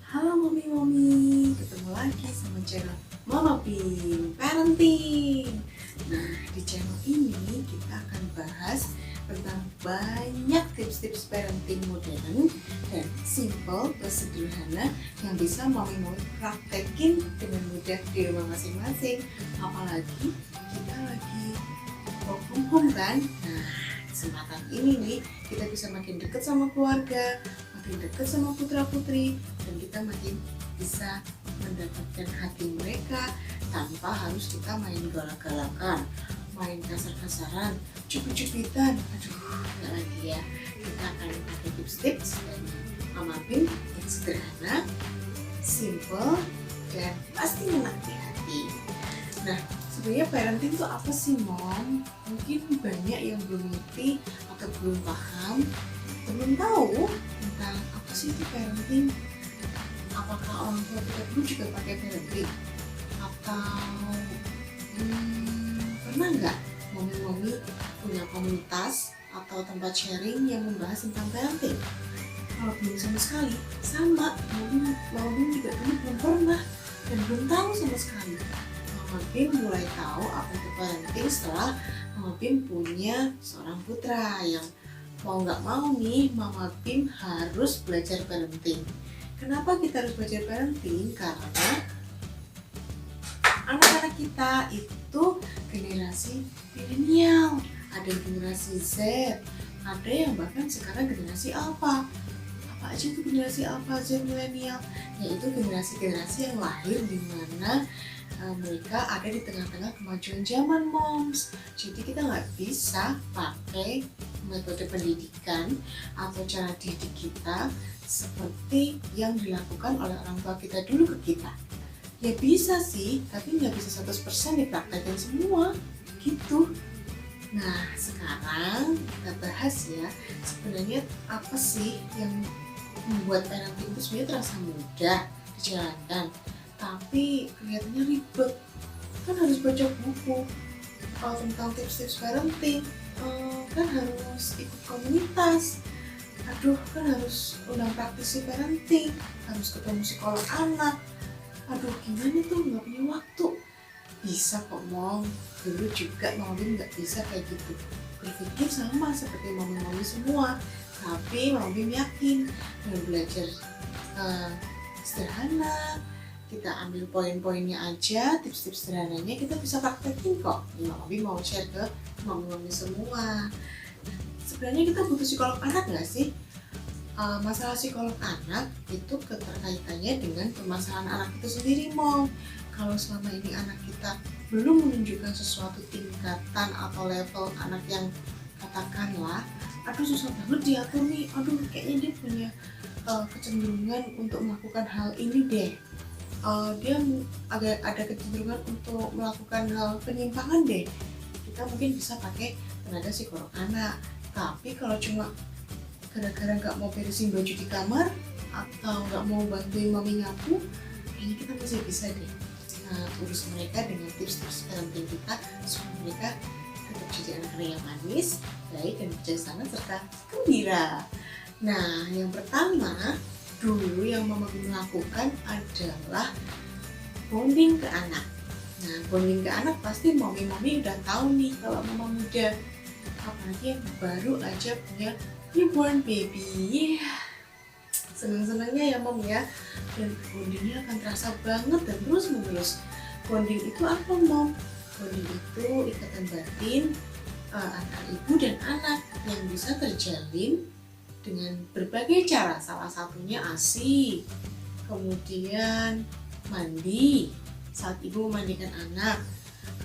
Halo Mami, ketemu lagi sama channel Mama Pin Parenting. Nah, di channel ini kita akan bahas tentang banyak tips-tips parenting modern dan simple plus sederhana yang bisa Mami praktekin dengan mudah di rumah masing-masing. Apalagi kita lagi work from home kan. Nah, kesempatan ini nih kita bisa makin dekat sama keluarga, makin dekat sama putra-putri, dan kita makin bisa mendapatkan hati mereka tanpa harus kita main galak-galakan, main kasar-kasaran, cubit-cubitan. Aduh, nggak lagi ya. Kita akan pakai tips-tips dari Mama Pin yang sederhana, simple, dan pasti ngena di hati. Nah, sebenarnya parenting itu apa sih, Mom? Mungkin banyak yang belum ngerti atau belum paham, belum tahu tentang apa sih itu parenting. Apakah orang tua kita dulu juga pakai parenting? Atau pernah nggak mami-mami punya komunitas atau tempat sharing yang membahas tentang parenting? Kalau belum sama sekali, sama mami juga dulu belum pernah dan belum tahu sama sekali. Mama Pin mulai tahu apa itu parenting setelah Mama Pin punya seorang putra yang mau nggak mau nih Mama Pin harus belajar parenting. Kenapa kita harus belajar parenting? Karena anak-anak kita itu generasi milenial, ada generasi Z, ada yang bahkan sekarang generasi Alpha. Apa aja itu generasi Alpha, Z, milenial? Yaitu generasi-generasi yang lahir di mana mereka ada di tengah-tengah kemajuan zaman, moms. Jadi kita nggak bisa pakai metode pendidikan atau cara didik kita seperti yang dilakukan oleh orang tua kita dulu ke kita. Ya bisa sih, tapi nggak bisa 100% dipraktekin semua gitu. Nah, sekarang kita bahas ya, sebenarnya apa sih yang membuat parenting itu sebenarnya terasa mudah dijalankan, tapi kelihatannya ribet. Kan harus baca buku tentang tips-tips parenting, kan harus ikut komunitas, aduh kan harus undang praktisi parenting, harus ketemu psikolog anak. Aduh gimana tuh, nggak punya waktu. Bisa kok, Mom. Dulu juga Mami nggak bisa kayak gitu, berpikir sama seperti mami-mami semua. Tapi Mami yakin dengan belajar sederhana, kita ambil poin-poinnya aja, tips-tips sederhananya kita bisa praktekin kok. Ini Mami mau share ke mami-mami semua. Sebenarnya kita butuh psikolog anak nggak sih? Masalah psikolog anak itu keterkaitannya dengan permasalahan anak itu sendiri, Mom. Kalau selama ini anak kita belum menunjukkan sesuatu tingkatan atau level anak yang katakanlah, aduh susah banget diatur nih, aduh kayaknya dia punya kecenderungan untuk melakukan hal ini deh, dia ada kecenderungan untuk melakukan hal penyimpangan deh, kita mungkin bisa pakai tenaga psikolog anak. Tapi kalau cuma gara-gara nggak mau beresin baju di kamar atau nggak mau bantuin mami nyapu, kayaknya kita masih bisa deh urus mereka dengan tips-tips parenting kita supaya mereka tetap jadi anak-anak yang manis, baik dan bijaksana serta gembira. Nah, yang pertama dulu yang Mama Pin lakukan adalah bonding ke anak. Nah, bonding ke anak pasti mami-mami udah tahu nih kalau mama muda, apalagi yang baru aja punya newborn baby. Senang-senangnya ya, Mom ya. Dan bondingnya akan terasa banget dan terus-menerus. Bonding itu apa, Mom? Bonding itu ikatan batin antara ibu dan anak yang bisa terjalin dengan berbagai cara. Salah satunya ASI, kemudian mandi saat ibu memandikan anak,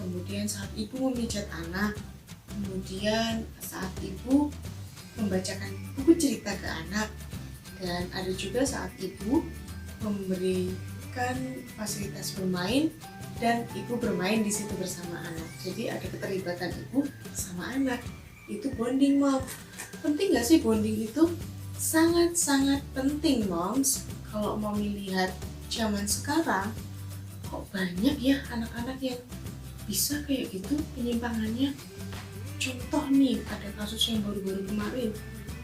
kemudian saat ibu memijat anak, kemudian saat ibu membacakan buku cerita ke anak, dan ada juga saat ibu memberikan fasilitas bermain dan ibu bermain di situ bersama anak. Jadi ada keterlibatan ibu sama anak. Itu bonding, Mom. Penting nggak sih bonding itu? Sangat-sangat penting, Moms. Kalau mau lihat zaman sekarang, kok banyak ya anak-anak yang bisa kayak gitu penyimpangannya. Contoh nih, ada kasus yang baru-baru kemarin,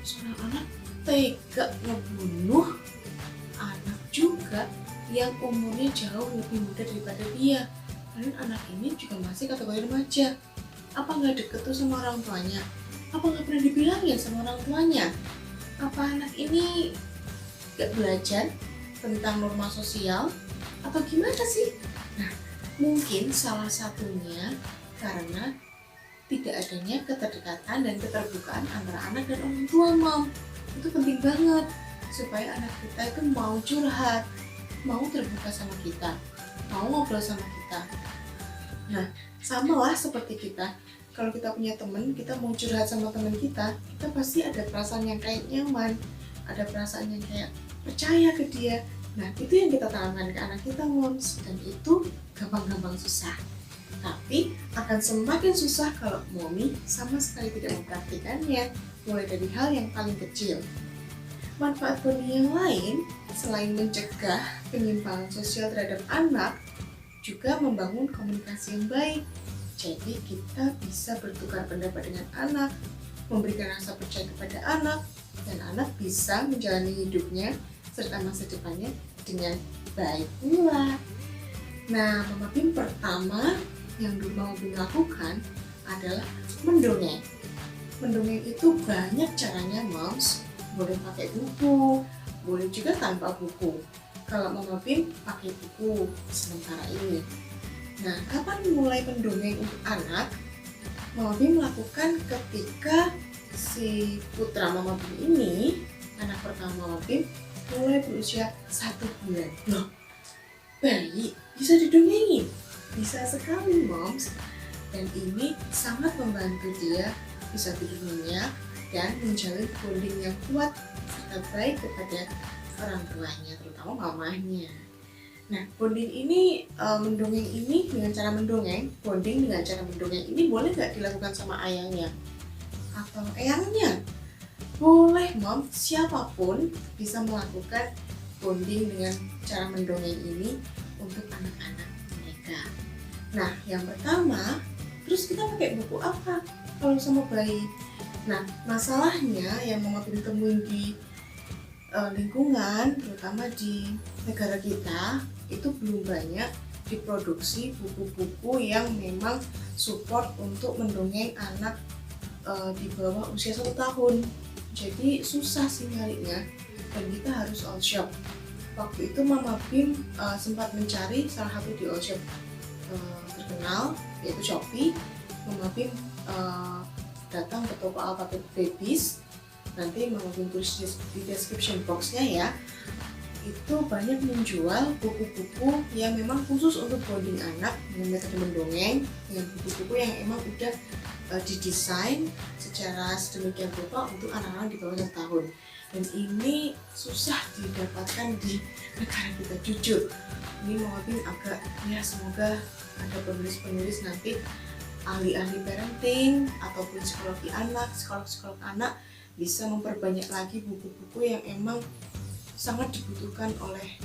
seorang anak tega ngebunuh anak juga yang umurnya jauh lebih muda daripada dia. Dan anak ini juga masih kategori remaja. Apa nggak deket tuh sama orang tuanya? Apa nggak pernah dibilangin sama orang tuanya? Apa anak ini nggak belajar tentang norma sosial? Atau gimana sih? Nah, mungkin salah satunya karena tidak adanya keterikatan dan keterbukaan antara anak dan orang tua, Mom. Itu penting banget supaya anak kita itu mau curhat, mau terbuka sama kita, mau ngobrol sama kita. Nah, samalah seperti kita. Kalau kita punya teman, kita mau curhat sama teman kita pasti ada perasaan yang kayak nyaman, ada perasaan yang kayak percaya ke dia. Nah, itu yang kita tanamkan ke anak kita, Moms. Dan itu gampang-gampang susah. Tapi akan semakin susah kalau Mommy sama sekali tidak mempraktikannya, mulai dari hal yang paling kecil. Manfaat bonding yang lain, selain mencegah penyimpangan sosial terhadap anak, juga membangun komunikasi yang baik. Jadi kita bisa bertukar pendapat dengan anak, memberikan rasa percaya kepada anak, dan anak bisa menjalani hidupnya serta masa depannya dengan baik pula. Nah, Mama Pim pertama yang dulu Mama Pim lakukan adalah mendongeng. Mendongeng itu banyak caranya, Moms. Boleh pakai buku, boleh juga tanpa buku. Kalau Mama Pim pakai buku sementara ini. Nah, kapan mulai mendongeng untuk anak? Mama Pim lakukan ketika si putra Mama Pim ini, anak pertama Mama Pim, mulai berusia 1 bulan. Loh, bayi bisa didongengin? Bisa sekali, Moms. Dan ini sangat membantu dia bisa tidur nyenyak dan menjalin bonding yang kuat serta baik kepada orang tuanya, terutama mamanya. Nah, bonding ini, mendongeng ini dengan cara mendongeng, bonding dengan cara mendongeng ini boleh nggak dilakukan sama ayahnya atau eyangnya? Boleh, Mom. Siapapun bisa melakukan bonding dengan cara mendongeng ini untuk anak-anak mereka. Nah, yang pertama, terus kita pakai buku apa kalau sama bayi? Nah, masalahnya yang Mama Pim temuin di lingkungan, terutama di negara kita, itu belum banyak diproduksi buku-buku yang memang support untuk mendongeng anak di bawah usia 1 tahun. Jadi susah sih nyarinya dan kita harus all shop. Waktu itu Mama Pim sempat mencari salah satu di all shop terkenal yaitu Shopee. Mama Pim datang ke toko Alphabet Babies, nanti Mama Pim tulis di description boxnya ya, itu banyak menjual buku-buku yang memang khusus untuk bonding anak dengan metode mendongeng, dengan buku-buku yang emang udah didesain secara sedemikian rupa untuk anak-anak di bawah 1 tahun. Dan ini susah didapatkan di negara kita, jujur. Ini Mama Pim agak, ya semoga ada penulis-penulis nanti, ahli-ahli parenting ataupun psikologi anak, psikolog-psikolog anak bisa memperbanyak lagi buku-buku yang emang sangat dibutuhkan oleh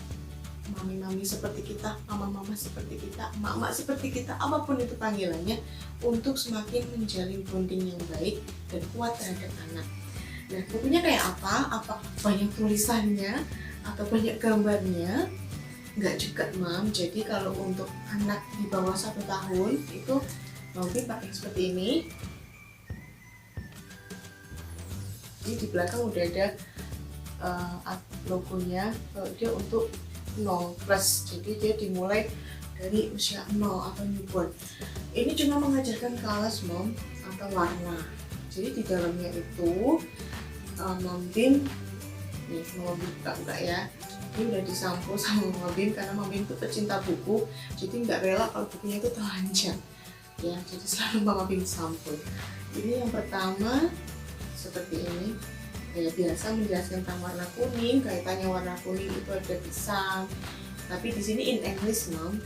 mami-mami seperti kita, mama-mama seperti kita, mak-mak seperti kita, apapun itu panggilannya, untuk semakin menjalin bonding yang baik dan kuat terhadap anak. Nah, bukunya kayak apa? Apa banyak tulisannya atau banyak gambarnya? Enggak juga, Mam. Jadi kalau untuk anak di bawah 1 tahun itu mungkin pakai seperti ini. Jadi di belakang udah ada logonya, dia untuk 0 plus, jadi dia dimulai dari usia 0 atau newborn. Ini cuma mengajarkan colors, Mom, atau warna. Jadi di dalamnya itu Mom Pim, nih Mom buka ya, ini udah disampul sama Mom Pim karena Mom Pim itu pecinta buku, jadi nggak rela kalau bukunya itu telanjang ya, jadi selalu Mama Pim sampul. Ini yang pertama seperti ini. Ya, biasa menjelaskan tentang warna kuning, kaitannya warna kuning itu ada pisang. Tapi di sini in English, Mom,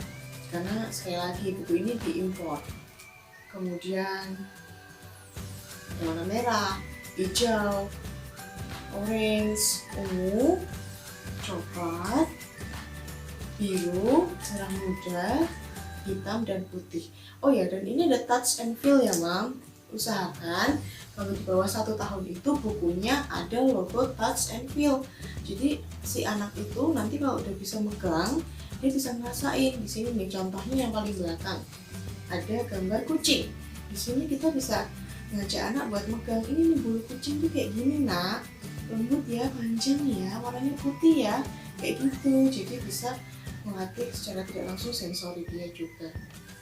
karena sekali lagi buku ini diimpor. Kemudian warna merah, hijau, orange, ungu, coklat, biru, merah muda, hitam dan putih. Oh ya, dan ini ada touch and feel ya, Mam. Usahakan Kalau di bawah 1 tahun itu bukunya ada logo touch and feel. Jadi si anak itu nanti kalau udah bisa megang, dia bisa ngerasain. Di sini nih contohnya yang paling belakang ada gambar kucing. Di sini kita bisa ngajak anak buat megang. Ini nih bulu kucing tuh kayak gini nak, lembut ya, panjang ya, warnanya putih ya, kayak gitu. Jadi bisa melatih secara tidak langsung sensori dia juga.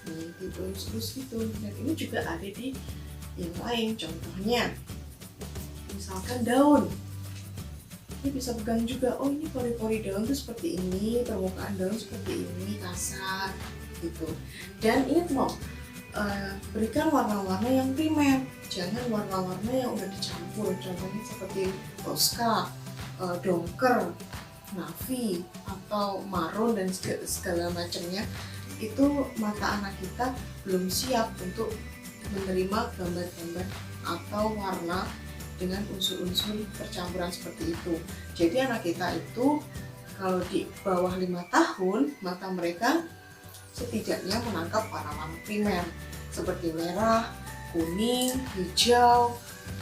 Nih terus gitu. Dan ini juga ada di yang lain. Contohnya misalkan daun, ini bisa pegang juga. Oh ini pori-pori daun tuh seperti ini, permukaan daun seperti ini, kasar gitu. Dan ingat mau berikan warna-warna yang primer, jangan warna-warna yang udah dicampur. Contohnya seperti Tosca, dongker, navy, atau maroon dan segala macamnya. Itu mata anak kita belum siap untuk menerima gambar-gambar atau warna dengan unsur-unsur percampuran seperti itu. Jadi anak kita itu kalau di bawah 5 tahun, mata mereka setidaknya menangkap warna-warna primer seperti merah, kuning, hijau,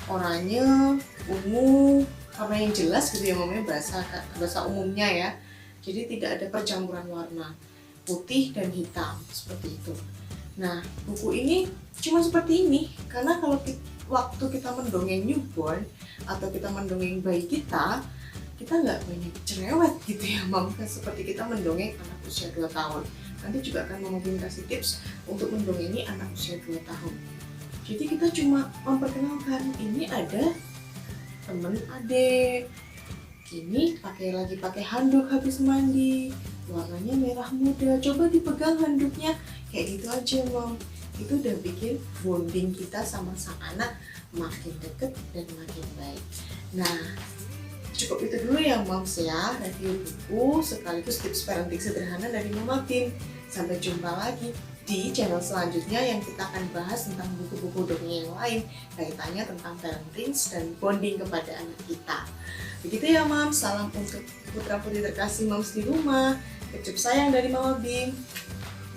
oranye, ungu, warna yang jelas gitu ya, namanya bahasa umumnya ya. Jadi tidak ada percampuran warna putih dan hitam seperti itu. Nah, buku ini cuma seperti ini karena kalau waktu kita mendongeng newborn atau kita mendongeng bayi kita nggak banyak cerewet gitu ya Mam, seperti kita mendongeng anak usia 2 tahun. Nanti juga akan Mama kasih tips untuk mendongengi anak usia 2 tahun. Jadi kita cuma memperkenalkan, ini ada temen adek, ini pakai handuk habis mandi, warnanya merah muda, coba dipegang handuknya, kayak gitu aja Mam. Itu udah bikin bonding kita sama sang anak makin deket dan makin baik. Nah, cukup itu dulu ya Moms ya, review buku sekaligus tips parenting sederhana dari Mama Bim. Sampai jumpa lagi di channel selanjutnya yang kita akan bahas tentang buku-buku dongeng yang lain kaitannya tentang parenting dan bonding kepada anak kita. Begitu ya Moms, salam untuk putra-putri terkasih Moms di rumah. Kecup sayang dari Mama Bim.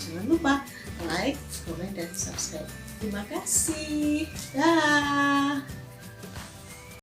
Jangan lupa like, komen, dan subscribe. Terima kasih. Dah.